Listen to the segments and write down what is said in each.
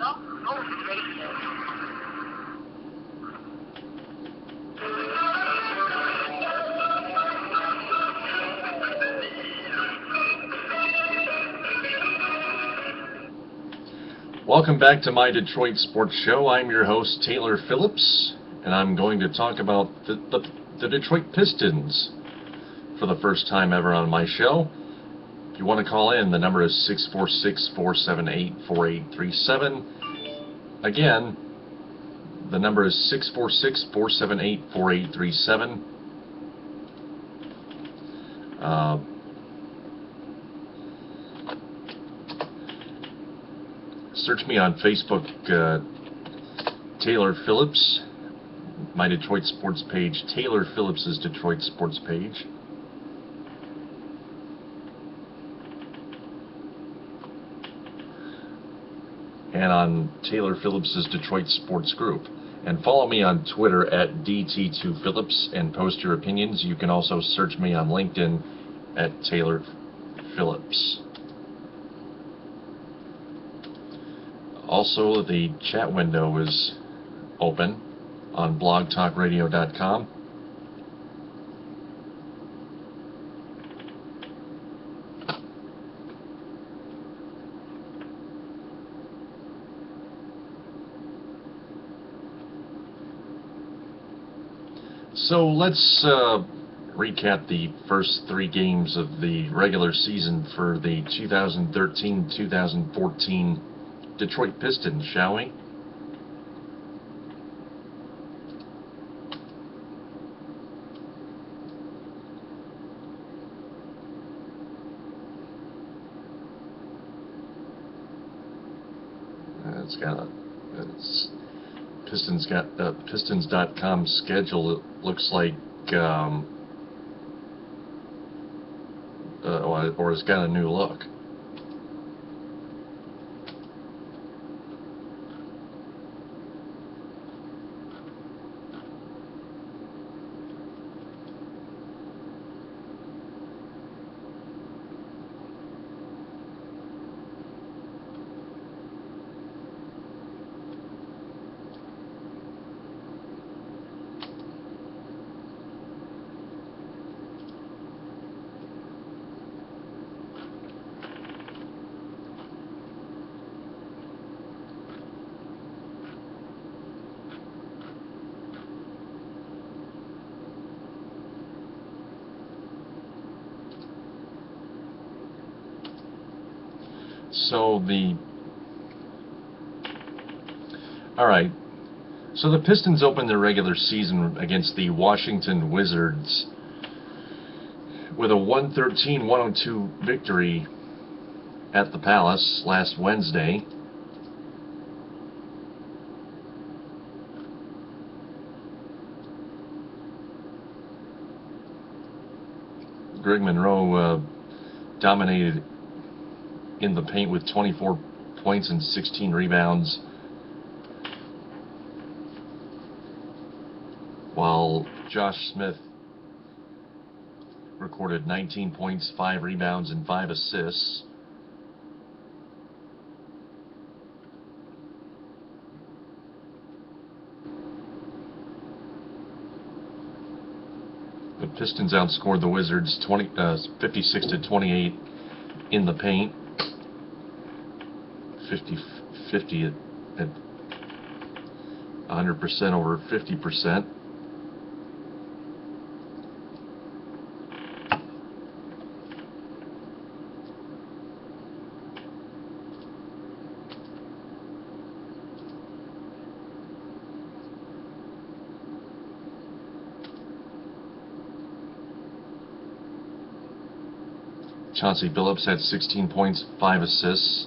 Welcome back to my Detroit Sports Show. I'm your host, Taylor Phillips, and I'm going to talk about the Detroit Pistons for the first time ever on my show. If you want to call in, the number is 646-478-4837. Again, the number is 646-478-4837. Search me on Facebook, Taylor Phillips, my Detroit Sports page, Taylor Phillips' Detroit Sports page. And on Taylor Phillips' Detroit Sports Group. And follow me on Twitter at DT2Phillips and post your opinions. You can also search me on LinkedIn at Taylor Phillips. Also, the chat window is open on blogtalkradio.com. So let's recap the first three games of the regular season for the 2013-2014 Detroit Pistons, shall we? It's Pistons.com schedule. It looks like, or it's got a new look. So the Pistons opened their regular season against the Washington Wizards with a 113-102 victory at the Palace last Wednesday. Greg Monroe dominated in the paint with 24 points and 16 rebounds, while Josh Smith recorded 19 points, 5 rebounds, and 5 assists. The Pistons outscored the Wizards 56-28 in the paint. 50 at 100% over 50%. Chauncey Billups had 16 points, 5 assists.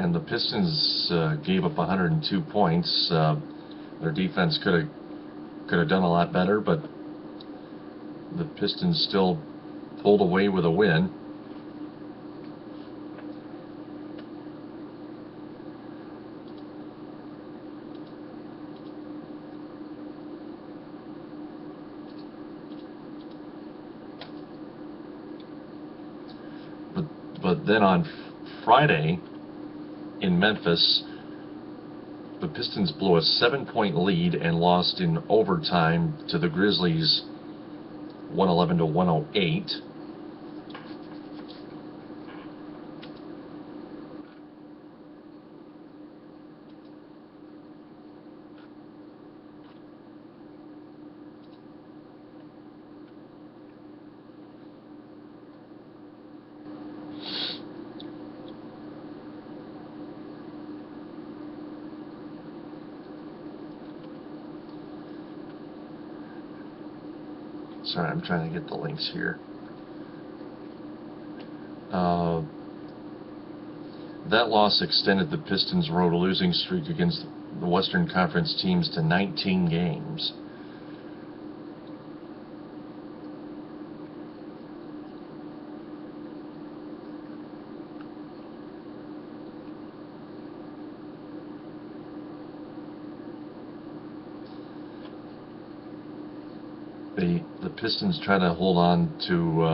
And the Pistons gave up 102 points. Their defense could have done a lot better, but the Pistons still pulled away with a win. Then on Friday in Memphis, the Pistons blew a 7-point lead and lost in overtime to the Grizzlies 111 to 108. Sorry, I'm trying to get the links here. That loss extended the Pistons' road losing streak against the Western Conference teams to 19 games. The Pistons try to hold on to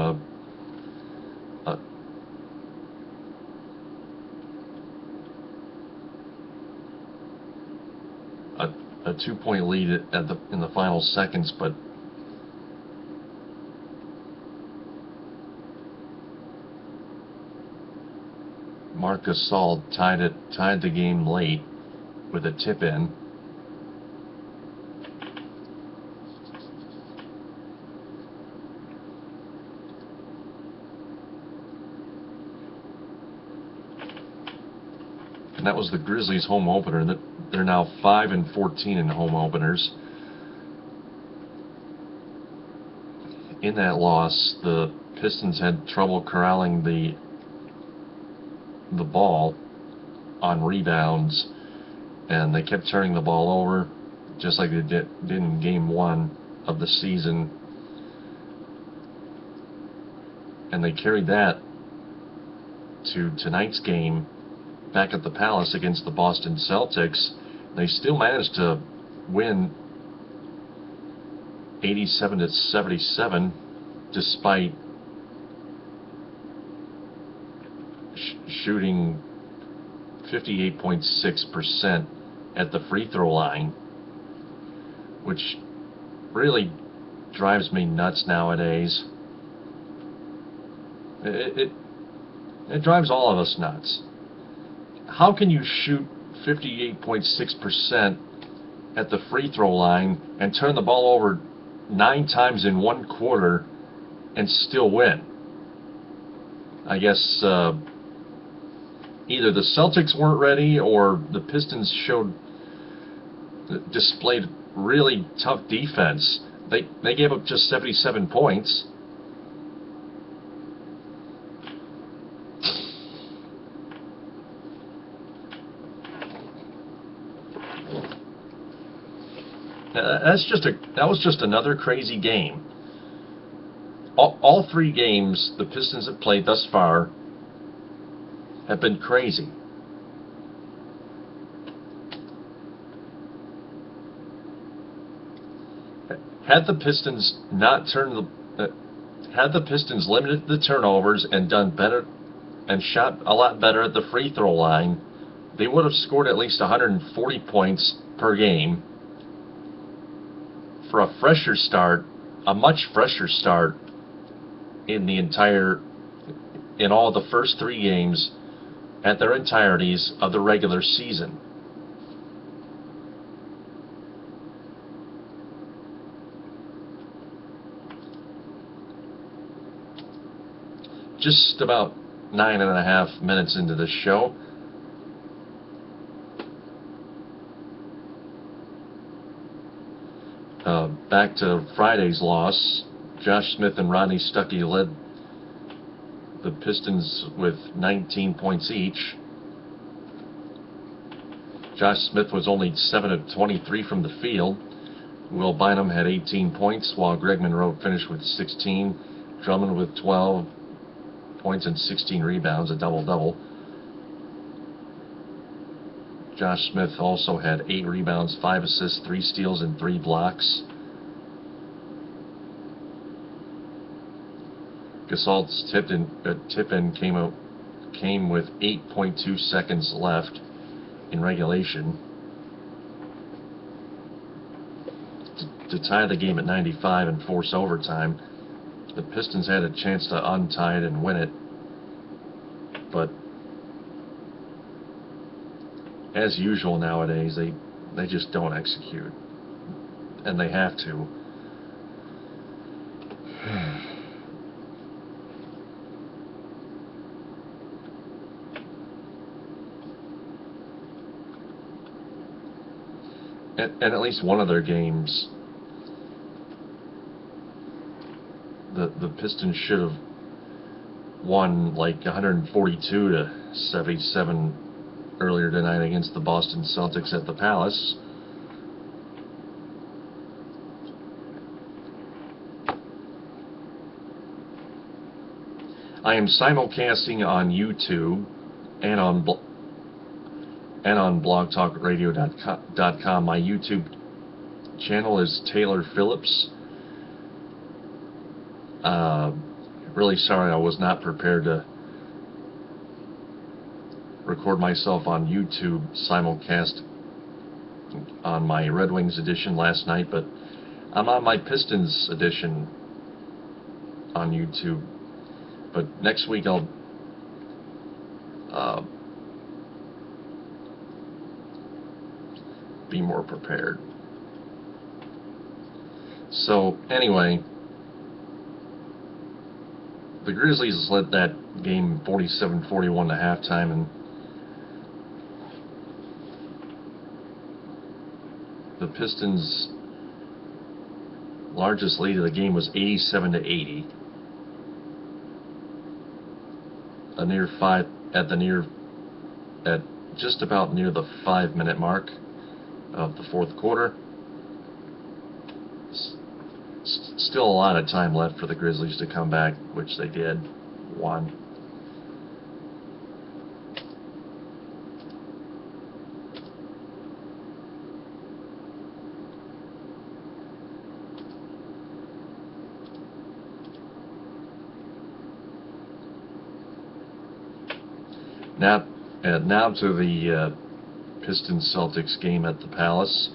a 2-point lead in the final seconds, but Marc Gasol tied the game late with a tip-in. And that was the Grizzlies' home opener. They're now 5-14 in home openers. In that loss, the Pistons had trouble corralling the ball on rebounds, and they kept turning the ball over, just like they did in Game 1 of the season. And they carried that to tonight's game back at the Palace against the Boston Celtics. They still managed to win 87-77 despite shooting 58.6% at the free throw line, which really drives me nuts nowadays. It drives all of us nuts. How can you shoot 58.6% at the free throw line and turn the ball over 9 times in one quarter and still win? I guess either the Celtics weren't ready or the Pistons displayed really tough defense. They gave up just 77 points. That was just another crazy game. All 3 games the Pistons have played thus far have been crazy. Had the Pistons limited the turnovers and done better and shot a lot better at the free throw line, they would have scored at least 140 points per game. For a much fresher start in all the first 3 games at their entireties of the regular season. Just about 9.5 minutes into the show, back to Friday's loss. Josh Smith and Rodney Stuckey led the Pistons with 19 points each. Josh Smith was only 7 of 23 from the field. Will Bynum had 18 points, while Greg Monroe finished with 16. Drummond with 12 points and 16 rebounds, a double-double. Josh Smith also had 8 rebounds, 5 assists, 3 steals, and 3 blocks. Gasol's tip-in came with 8.2 seconds left in regulation to tie the game at 95 and force overtime. The Pistons had a chance to untie it and win it, but as usual nowadays, they just don't execute, and they have to. And at least one of their games, the Pistons should have won like 142 to 77 earlier tonight against the Boston Celtics at the Palace. I am simulcasting on YouTube and on blogtalkradio.com. My YouTube channel is Taylor Phillips. Really sorry I was not prepared to record myself on YouTube simulcast on my Red Wings edition last night, but I'm on my Pistons edition on YouTube. But next week I'll be more prepared. So anyway, the Grizzlies led that game 47-41 at halftime, and the Pistons' largest lead of the game was 87-80. At just about near the 5-minute mark of the fourth quarter. Still a lot of time left for the Grizzlies to come back, which they did. Won. Now to the Pistons-Celtics game at the Palace.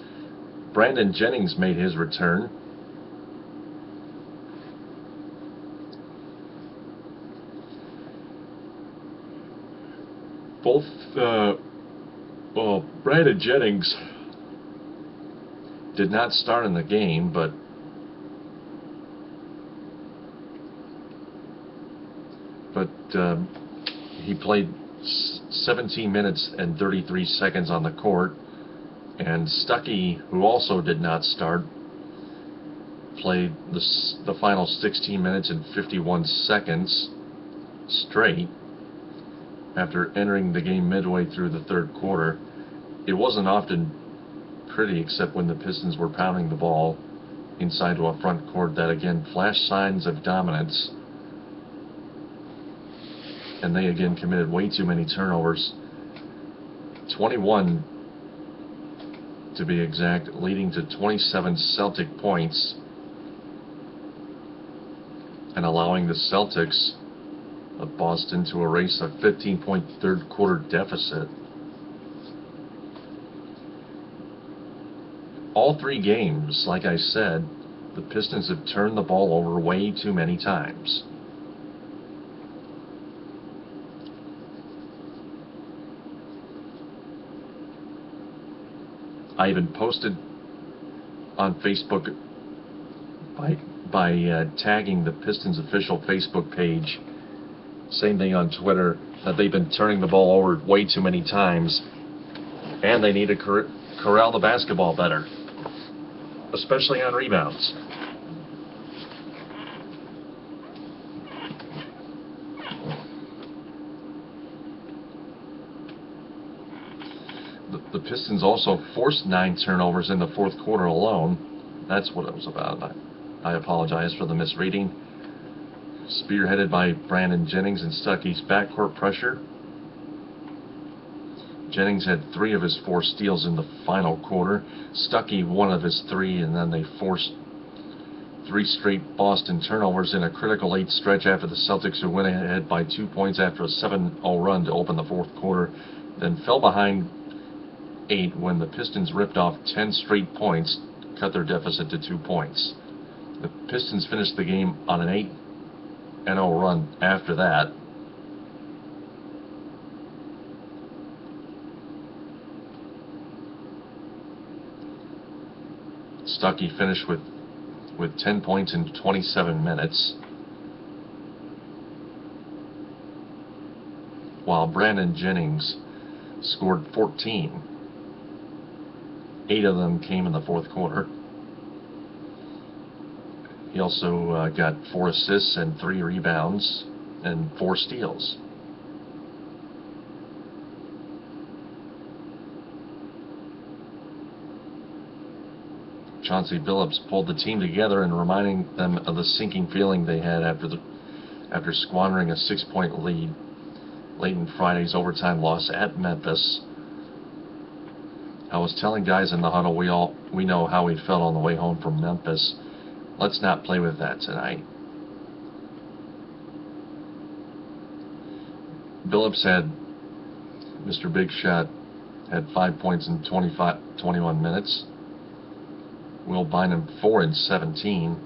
Brandon Jennings made his return. Brandon Jennings did not start in the game, but he played 17 minutes and 33 seconds on the court, and Stuckey, who also did not start, played the final 16 minutes and 51 seconds straight after entering the game midway through the third quarter. It wasn't often pretty, except when the Pistons were pounding the ball inside to a front court that again flashed signs of dominance, and they again committed way too many turnovers, 21 to be exact, leading to 27 Celtic points and allowing the Celtics of Boston to erase a 15-point third quarter deficit. All three games, like I said, the Pistons have turned the ball over way too many times. I even posted on Facebook by tagging the Pistons official Facebook page, same thing on Twitter, that they've been turning the ball over way too many times, and they need to corral the basketball better, especially on rebounds. The Pistons also forced 9 turnovers in the fourth quarter alone. That's what it was about. I apologize for the misreading. Spearheaded by Brandon Jennings and Stuckey's backcourt pressure. Jennings had 3 of his 4 steals in the final quarter. Stuckey 1 of his 3, and then they forced 3 straight Boston turnovers in a critical 8 stretch after the Celtics, who went ahead by 2 points after a 7-0 run to open the fourth quarter, then fell behind 8 when the Pistons ripped off 10 straight points, cut their deficit to 2 points. The Pistons finished the game on an 8-0 run after that. Stuckey finished with 10 points in 27 minutes, while Brandon Jennings scored 14. 8 of them came in the fourth quarter. He also got 4 assists and 3 rebounds and 4 steals. Chauncey Billups pulled the team together and reminding them of the sinking feeling they had after squandering a 6-point lead late in Friday's overtime loss at Memphis. I was telling guys in the huddle, we know how we felt on the way home from Memphis. Let's not play with that tonight. Billups Mr. Big Shot had 5 points in 21 minutes. Will Bynum 4 in 17.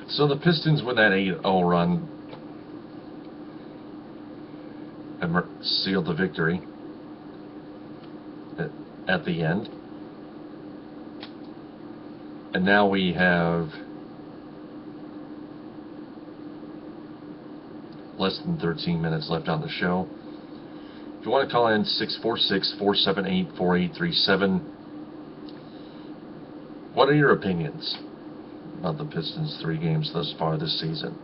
So the Pistons, with that 8-0 run, sealed the victory at the end. And now we have less than 13 minutes left on the show. If you want to call in, 646-478-4837. What are your opinions about the Pistons' 3 games thus far this season?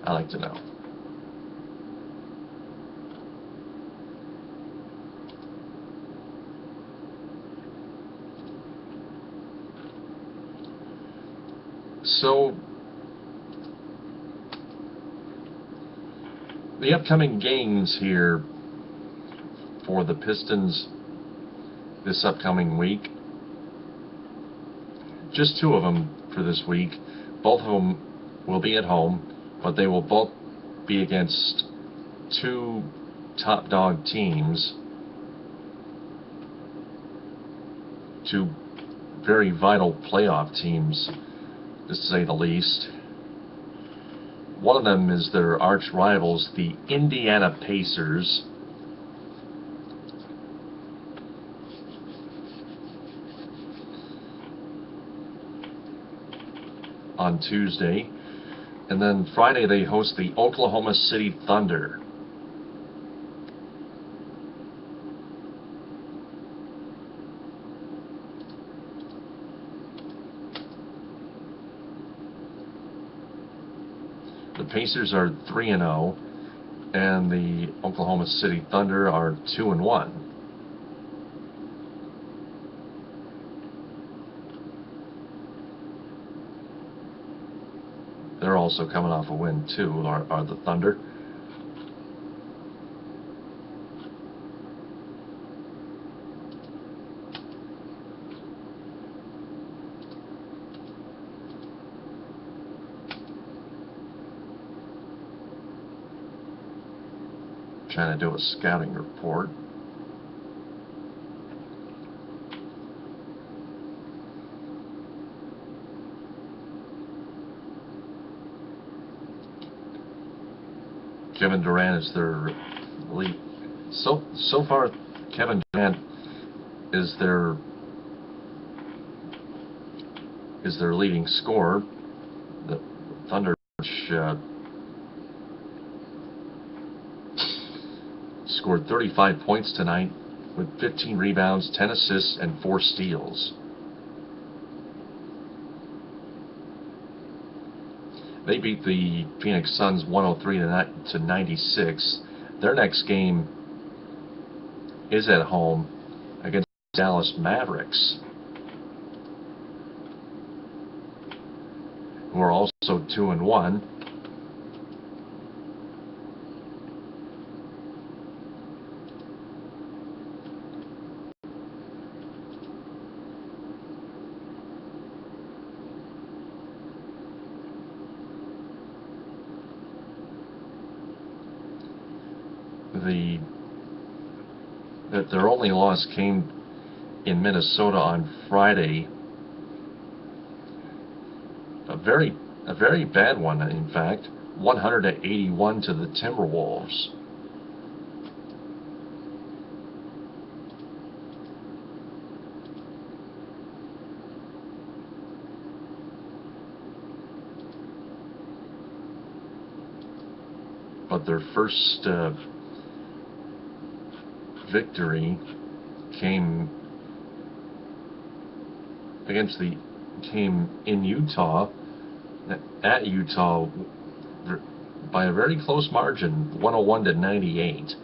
I'd like to know. So, the upcoming games here for the Pistons this upcoming week, just 2 of them for this week. Both of them will be at home, but they will both be against 2 top dog teams, 2 very vital playoff teams, to say the least. One of them is their arch rivals, the Indiana Pacers. On Tuesday. And then Friday they host the Oklahoma City Thunder. The Pacers are 3-0, and the Oklahoma City Thunder are 2-1. They're also coming off a win too, are the Thunder. Trying to do a scouting report. Kevin Durant is their lead. So far, Kevin Durant is their leading scorer. The Thunder scored 35 points tonight with 15 rebounds, 10 assists, and 4 steals. They beat the Phoenix Suns 103 to 96, Their next game is at home against Dallas Mavericks, who are also 2-1. Their only loss came in Minnesota on Friday. A very bad one, in fact. 181 to the Timberwolves. But their first victory came in Utah, at Utah, by a very close margin, 101-98,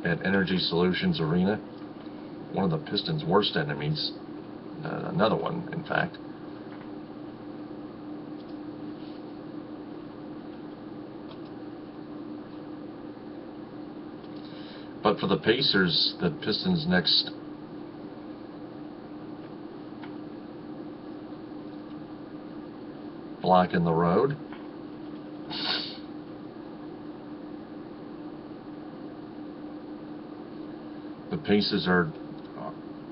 at Energy Solutions Arena. One of the Pistons' worst enemies. Another one, in fact. But for the Pacers, the Pistons' next block in the road. The Pacers are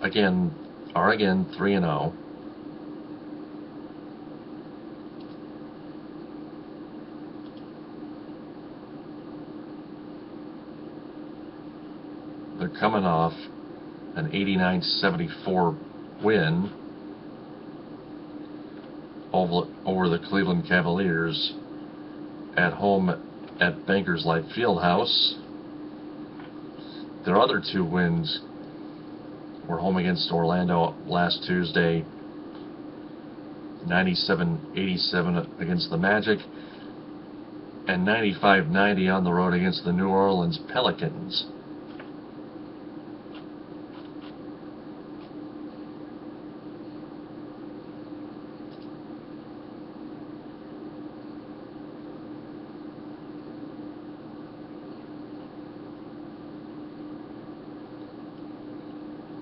again 3-0. They're coming off an 89-74 win over the Cleveland Cavaliers at home at Bankers Life Fieldhouse. Their other two wins were home against Orlando last Tuesday, 97-87 against the Magic, and 95-90 on the road against the New Orleans Pelicans.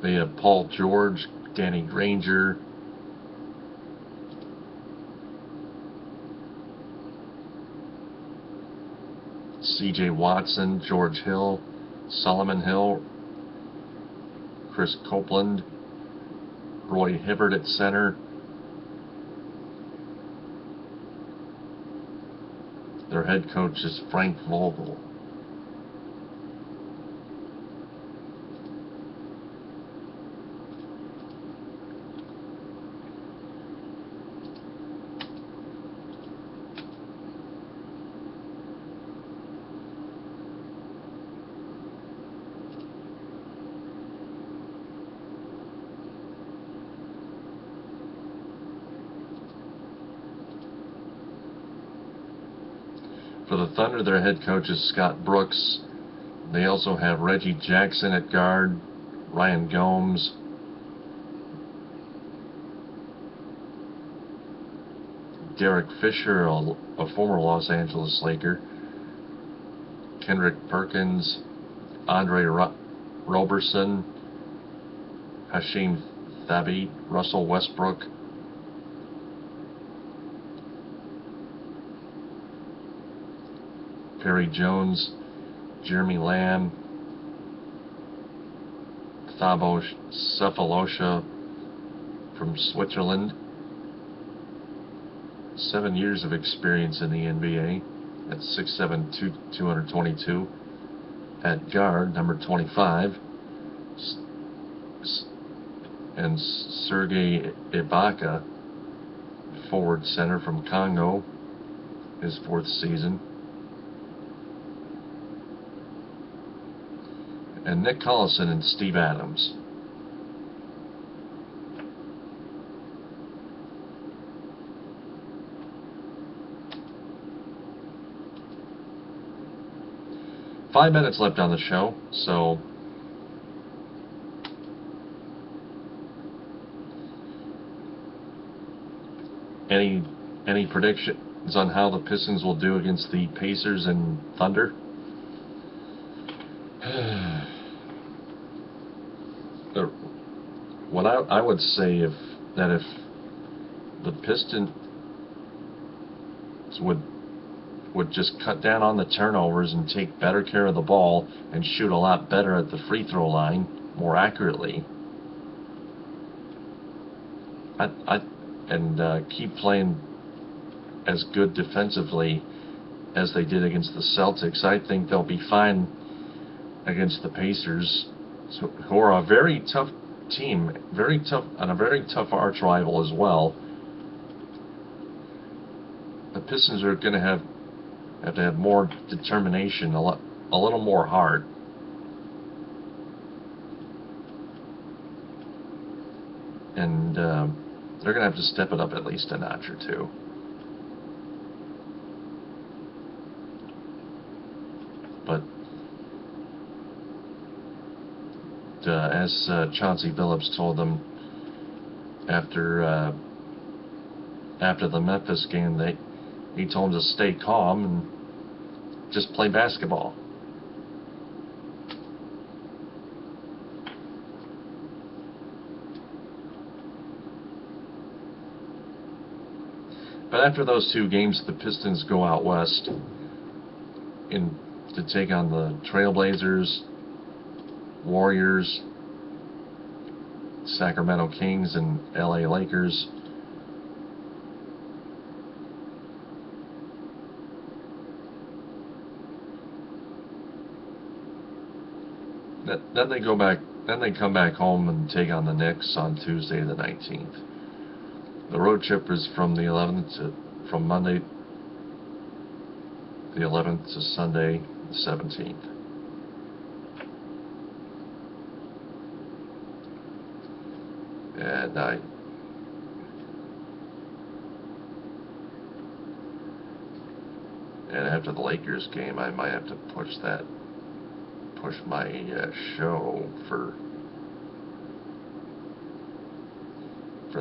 They have Paul George, Danny Granger, C.J. Watson, George Hill, Solomon Hill, Chris Copeland, Roy Hibbert at center. Their head coach is Frank Vogel. For the Thunder, their head coach is Scott Brooks. They also have Reggie Jackson at guard, Ryan Gomes, Derek Fisher, a former Los Angeles Laker, Kendrick Perkins, Andre Roberson, Hashim Thabit, Russell Westbrook, Perry Jones, Jeremy Lamb, Thabo Cephalosha from Switzerland. 7 years of experience in the NBA at 6'7", 222. At guard, number 25. And Sergei Ibaka, forward center from Congo, his 4th season. And Nick Collison and Steve Adams. 5 minutes left on the show, so any predictions on how the Pistons will do against the Pacers and Thunder? What I would say if the Pistons would just cut down on the turnovers and take better care of the ball and shoot a lot better at the free throw line more accurately, and keep playing as good defensively as they did against the Celtics, I think they'll be fine against the Pacers, who are a very tough team, very tough, and a very tough arch rival as well. The Pistons are going to have to have more determination, a little more heart. And they're going to have to step it up at least a notch or two. But as Chauncey Billups told them after the Memphis game, he told them to stay calm and just play basketball. But after those two games, the Pistons go out west to take on the Trailblazers, Warriors, Sacramento Kings, and LA Lakers. Then they go back. Then they come back home and take on the Knicks on Tuesday the 19th. The road trip is from Monday the 11th to Sunday the 17th. And after the Lakers game, I might have to push my show for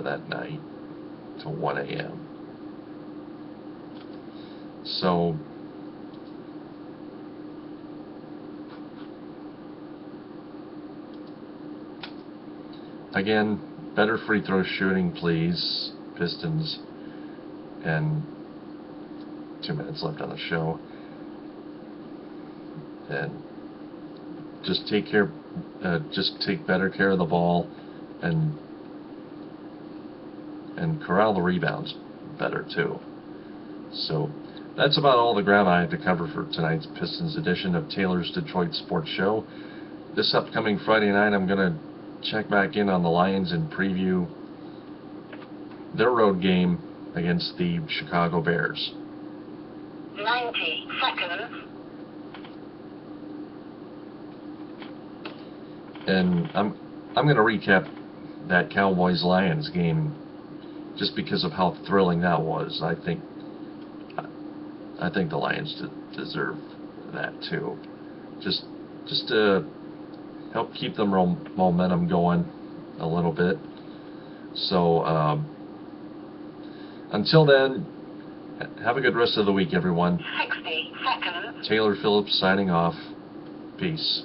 that night to 1 a.m. So again, better free throw shooting, please, Pistons. And 2 minutes left on the show. And just take better care of the ball and corral the rebounds better too. So that's about all the ground I have to cover for tonight's Pistons edition of Taylor's Detroit Sports Show. This upcoming Friday night, I'm going to check back in on the Lions and preview their road game against the Chicago Bears. 90 seconds. And I'm going to recap that Cowboys-Lions game just because of how thrilling that was. I think the Lions deserve that too. Just to help keep the momentum going a little bit. So until then, have a good rest of the week, everyone. 60 seconds. Taylor Phillips signing off. Peace.